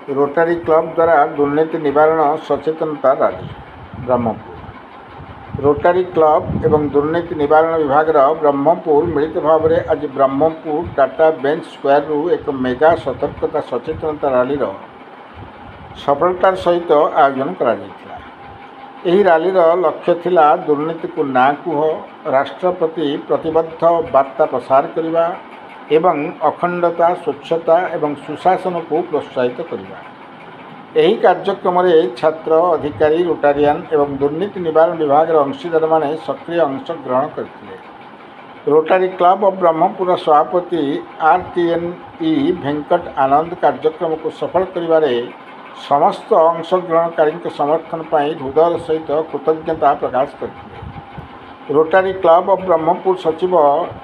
रोटारी club द्वारा दुर्नीति निवारण सचेतनता rally Brahmapur. रोटारी club एवं दुर्नीति निवारण विभाग ब्रह्मपुर मिलित भाव में आज ब्रह्मपुर टाटा बेंच स्क्वायर एक मेगा सतर्कता सचेतनता रैली सफलतार सहित आयोजन करा रैली लक्ष्य थिला दुर्नीति को ना कुह, राष्ट्र प्रति प्रतिबद्ध वार्ता प्रसार करने एवं अखंडता, स्वच्छता एवं सुशासन को प्रोत्साहित करने। यही कार्यक्रम में छात्र, अधिकारी, रोटारियान एवं दुर्नीति निवारण विभाग अंशीदार माने सक्रिय अंशग्रहण करते। रोटारी क्लब ऑफ ब्रह्मपुर सभापति RTNE वेंकट आनंद कार्यक्रम को सफल करिबारे समस्त अंशग्रहणकारी समर्थन पर हृदय सहित कृतज्ञता प्रकाश करते। रोटारी क्लब ऑफ ब्रह्मपुर सचिव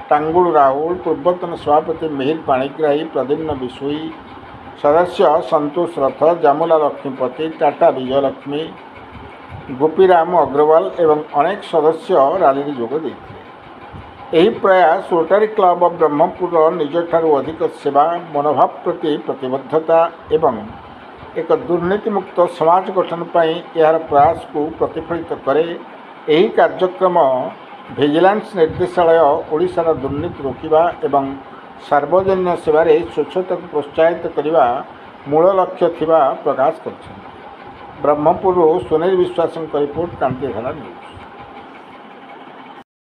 टांगुल राहुल, पूर्वतन सभापति मिहिर पाणिग्राही, प्रद्युम्न बिशोई, सदस्य संतोष रथ, जामुला लक्ष्मीपति, टाटा विजयलक्ष्मी, गोपीराम अग्रवाल एवं अनेक सदस्य रैली जोग देते। यही प्रयास रोटारी क्लब ऑफ ब्रह्मपुर निजठारु अधिक सेवा मनोभाव प्रति प्रतिबद्धता एवं एक दुर्नीति मुक्त समाज गठन पर यार प्रयास को प्रतिफलित करे। यही कार्यक्रम विजिलेंस निर्देशालय ओडिशार दुर्नीति रोकवा एवं सार्वजनिक सेवा स्वच्छता को प्रोत्साहित करने मूल लक्ष्य थिबा प्रकाश कर। ब्रह्मपुर सुनील विश्वास रिपोर्ट, क्रांतिधारा न्यूज।